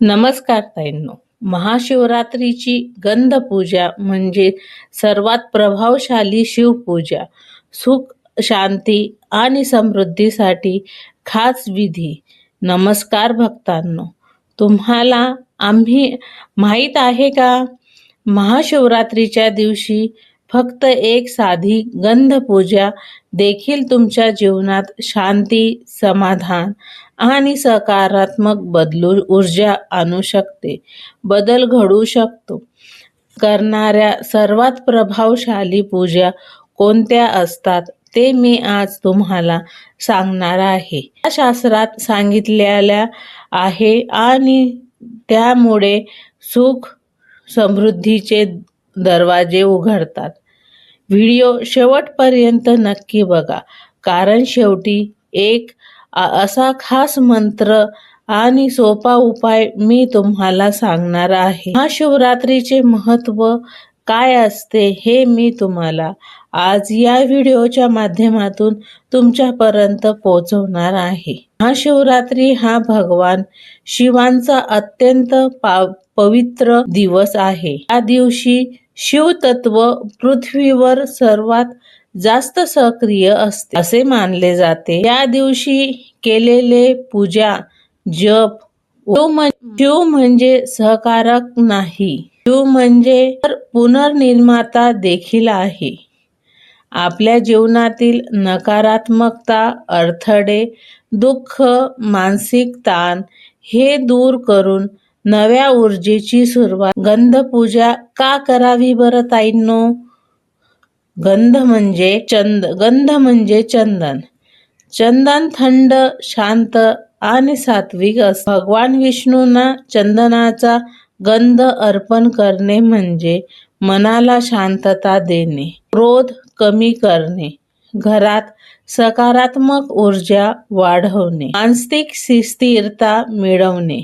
नमस्कार ताईंनो. महाशिवरात्रीची गंधपूजा म्हणजे सर्वात प्रभावशाली शिवपूजा. सुख, शांती आणि समृद्धीसाठी खास विधी. नमस्कार भक्तांनो. तुम्हाला आम्ही माहीत आहे का? महाशिवरात्रीच्या दिवशी फक्त एक साधी गंधपूजा देखील तुमच्या जीवनात शांती, समाधान आणि सकारात्मक ऊर्जा आणू शकते. बदल घडू शकतो. करणाऱ्या सर्वात प्रभावशाली पूजा कोणत्या असतात ते मी आज तुम्हाला सांगणार आहे. या शास्त्रात सांगितलेल्या आहे आणि त्यामुळे सुख समृद्धीचे दरवाजे उघडतात. व्हिडिओ शेवटपर्यंत नक्की बघा, कारण शेवटी एक असा खास मंत्र आणि सोपा उपाय मी तुम्हाला सांगणार आहे. महाशिवरात्रीचे महत्त्व काय असते हे मी तुम्हाला आज या व्हिडिओच्या माध्यमातून तुमच्यापर्यंत पोहोचवणार आहे. महाशिवरात्री हा भगवान शिवांचा अत्यंत पवित्र दिवस आहे. या दिवशी शिवतत्व पृथ्वीवर सर्वात जास्त सक्रिय असते असे मानले जाते. या दिवशी केलेले पूजा, जप, शिव म्हणजे सहकारक नाही, शिव म्हणजे पुनर्निर्माता देखील आहे. आपल्या जीवनातील नकारात्मकता, अडथळे, दुःख, मानसिक ताण हे दूर करून नव्या ऊर्जेची सुरुवात. गंधपूजा का करावी बरं ताईंनो? गंध म्हणजे चंदन. चंदन थंड, शांत आणि सात्विक असते. भगवान विष्णूंना चंदनाचा गंध अर्पण करणे म्हणजे मनाला शांतता देणे, क्रोध कमी करणे, घरात सकारात्मक ऊर्जा वाढवणे, मानसिक स्थिरता मिळवणे.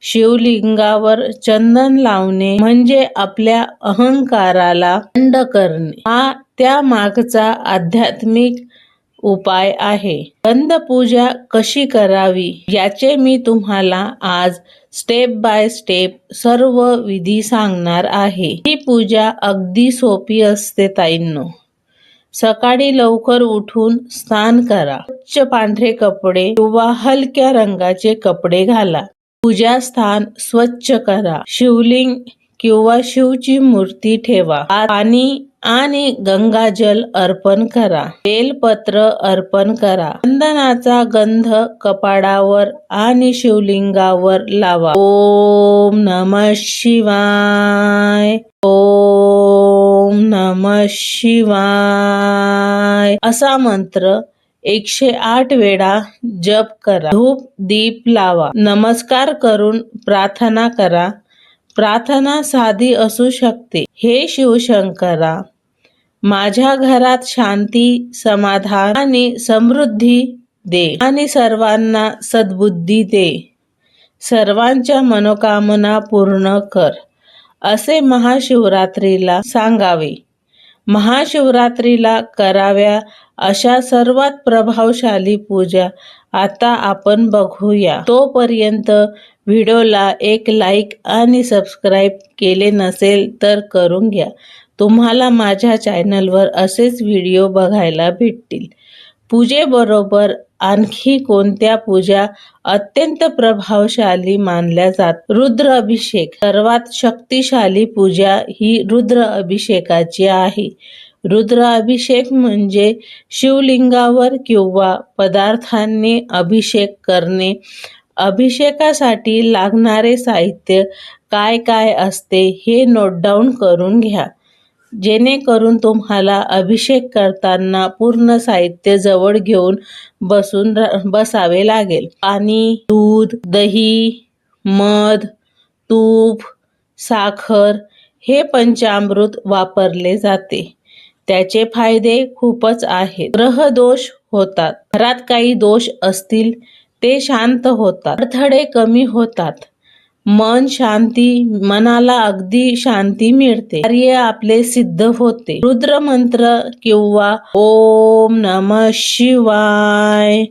शिवलिंगावर चंदन लावणे म्हणजे आपल्या अहंकाराला थंड करणे हा त्या मागचा आध्यात्मिक उपाय आहे. गंधपूजा कशी करावी याचे मी तुम्हाला आज स्टेप बाय स्टेप सर्व विधी सांगणार आहे. ही पूजा अगदी सोपी असते ताईंनो. सकाळी लवकर उठून स्नान करा. स्वच्छ पांढरे कपडे किंवा हलक्या रंगाचे कपडे घाला. पूजा स्थान स्वच्छ करा. शिवलिंग किंवा शिवची मूर्ती ठेवा. पाणी आणि गंगाजल अर्पण करा. बेलपत्र अर्पण करा. चंदनाचा गंध कपाळावर आणि शिवलिंगावर लावा. ओम नमः शिवाय, ओम नमः शिवाय असा मंत्र 108 वेळा जप करा. धूप दीप लावा. नमस्कार करून प्रार्थना करा. प्रार्थना साधी असू शकते. हे शिवशंकरा, माझ्या घरात शांती, समाधान आणि समृद्धी दे आणि सर्वांना सद्बुद्धी दे. सर्वांच्या मनोकामना पूर्ण कर असे महाशिवरात्रीला सांगावे. महाशिवरात्रीला कराव्या अशा सर्वात प्रभावशाली पूजा आता आपण बघूया. तोपर्यंत व्हिडिओला एक लाईक आणि सबस्क्राईब केले नसेल तर करून घ्या. तुम्हाला माझ्या चॅनलवर असेच व्हिडिओ बघायला भेटतील. पूजेबरोबर आणखी कोणत्या पूजा अत्यंत प्रभावशाली मानल्या जातात? रुद्र अभिषेक. सर्वात शक्तिशाली पूजा ही रुद्र अभिषेकाची आहे. रुद्र अभिषेक म्हणजे शिवलिंगावर किंवा पदार्थांनी अभिषेक करणे. अभिषेकासाठी लागणारे साहित्य काय काय असते हे नोट डाऊन करून घ्या, जेणेकरून तुम्हाला अभिषेक करताना पूर्ण साहित्य जवळ घेऊन बसावे लागेल. पाणी, दूध, दही, मध, तूप, साखर हे पंचामृत वापरले जाते. त्याचे फायदे खूपच आहेत. ग्रह दोष होतात. घरात काही दोष असतील ते शांत होतात. अडथळे कमी होतात. मनाला अगदी शांती मिळते. कार्य आपले सिद्ध होते. रुद्र मंत्र किंवा ओम नमः शिवाय,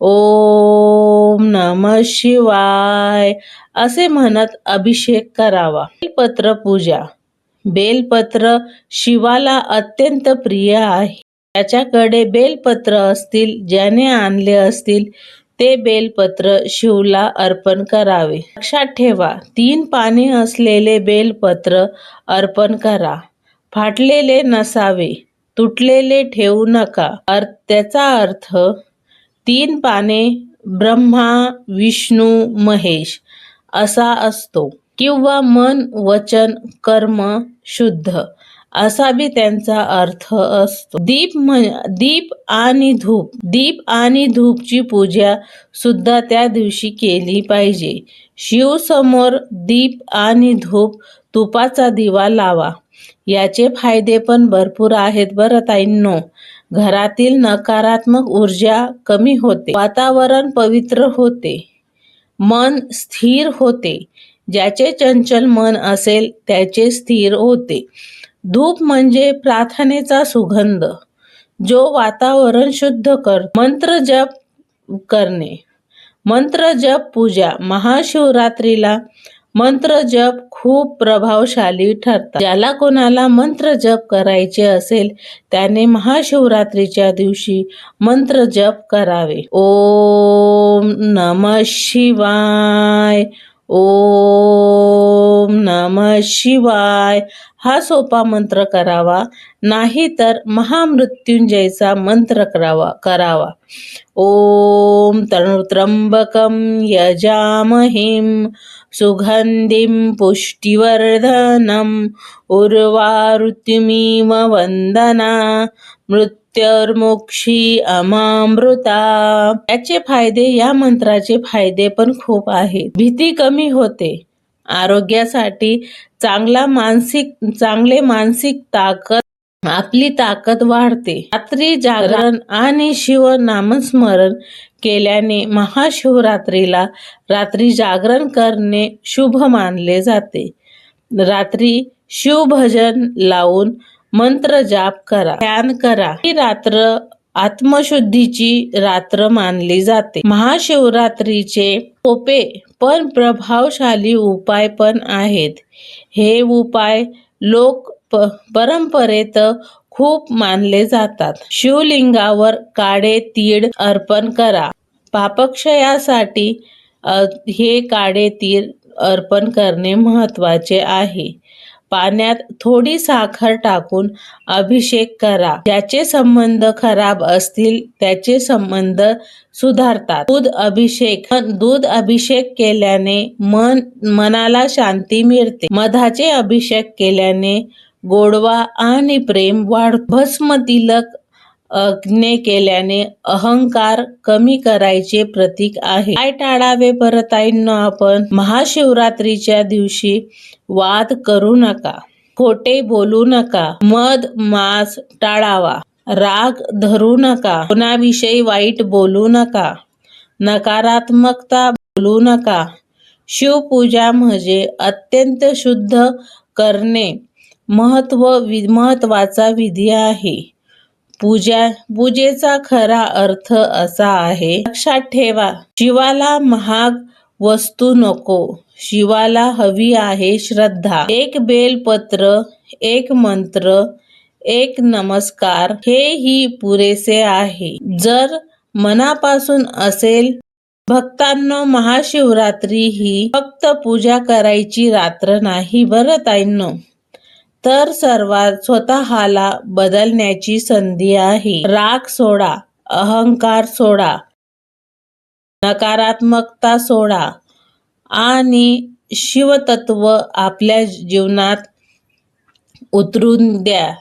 ओम नमः शिवाय असे म्हणत अभिषेक करावा. बेलपत्र पूजा. बेलपत्र शिवाला अत्यंत प्रिय आहे. त्याच्याकडे बेलपत्र असतील, ज्याने आणले असतील ते बेलपत्र शिवला अर्पण करावे. लक्षात ठेवा, 3 पाने असलेले बेलपत्र अर्पण करा. फाटलेले नसावे, तुटलेले ठेवू नका. त्याचा अर्थ 3 पाने ब्रह्मा, विष्णू, महेश असा असतो, किंवा मन, वचन, कर्म शुद्ध असा बी त्यांचा अर्थ असतो. दीप आणि धूप. दीप आणि धूपची पूजा सुद्धा त्या दिवशी केली पाहिजे. शिवसमोर दीप आणि तुपाचा दिवा लावा. याचे फायदे पण भरपूर आहेत बरं ताईंनो. घरातील नकारात्मक ऊर्जा कमी होते, वातावरण पवित्र होते, मन स्थिर होते. ज्याचे चंचल मन असेल त्याचे स्थिर होते. धूप म्हणजे प्रार्थनेचा सुगंध, जो वातावरण शुद्ध करतो. मंत्र जप करणे. मंत्र जप पूजा. महाशिवरात्रीला मंत्र जप खूप प्रभावशाली ठरतात. ज्याला कोणाला मंत्र जप करायचे असेल त्याने महाशिवरात्रीच्या दिवशी मंत्र जप करावे. ओम नमः शिवाय, ओम नमः शिवाय हा सोपा मंत्र करावा. नाही तर महामृत्युंजयचा मंत्र करावा. ओम त्र्यंबकं यजामहेम सुगंधिं पुष्टिवर्धनम् उर्वारुकमिव वंदना मृत्युर्मुक्षी अमामृता. याचे फायदे, या मंत्राचे फायदे पण खूप आहेत. भीती कमी होते. आरोग्यासाठी चांगले मानसिक ताकद, आपली ताकद वाढते. रात्री जागरण आणि शिव नामस्मरण केल्याने महाशिवरात्रीला रात्री जागरण करणे शुभ मानले जाते. रात्री शिवभजन लावून मंत्र जाप करा, ध्यान करा. ही रात्र आत्मशुद्धीची रात्र मानली जाते. महाशिवरात्रीचे सोपे पण प्रभावशाली उपाय पण आहेत. हे उपाय लोक परंपरेत खूप मानले जातात. शिवलिंगावर काळे तीळ अर्पण करा. पापक्षयासाठी हे काळे तीळ अर्पण करणे महत्त्वाचे आहे. पाण्यात थोडी साखर टाकून अभिषेक करा. ज्याचे संबंध खराब असतील त्याचे संबंध सुधारतात. दूध अभिषेक केल्याने मनाला शांती मिळते. मधाचे अभिषेक केल्याने गोडवा आणि प्रेम वाढतो. भस्म तिलक केल्याने अहंकार कमी करायचे प्रतीक आहे. काय टाळावे परताईंनो आपण? महाशिवरात्रीच्या दिवशी वाद करू नका, खोटे बोलू नका, मद मांस टाळावा, राग धरू नका, कोणाविषयी वाईट बोलू नका, नकारात्मकता बोलू नका. शिवपूजा म्हणजे अत्यंत शुद्ध करणे महत्वाचा विधी आहे. पूजेचा खरा अर्थ असा आहे. लक्षात ठेवा, शिवाला महाग वस्तू नको, शिवाला हवी आहे श्रद्धा. एक बेलपत्र, एक मंत्र, एक नमस्कार हेही पुरेसे आहे. जर मनापासून असेल. भक्तांनो, महाशिवरात्री ही फक्त पूजा करायची रात्र नाही बरं ताईंनो, तर स्वतःला बदलण्याची संधी आहे. राग सोडा, अहंकार सोडा, नकारात्मकता सोडा आणि शिवतत्व आपल्या जीवनात उतरून द्या.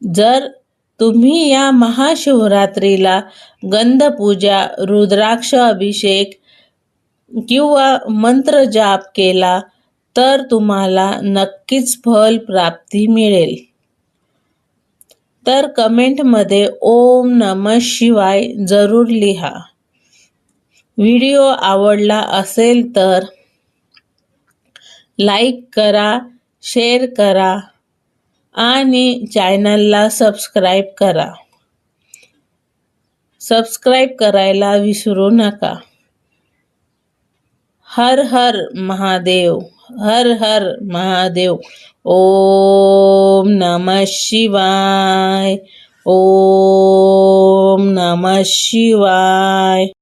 जर तुम्ही या महाशिवरात्रीला गंधपूजा, रुद्राक्ष अभिषेक किंवा मंत्र जाप केला तर तुम्हाला नक्कीच फल प्राप्ती मिळेल. तर कमेंटमध्ये ओम नमः शिवाय जरूर लिहा. व्हिडिओ आवडला असेल तर लाईक करा, शेअर करा आणि चॅनलला सबस्क्राईब करा. सबस्क्राईब करायला विसरू नका. हर हर महादेव, हर हर महादेव. ओम नमः शिवाय, ओम नमः शिवाय.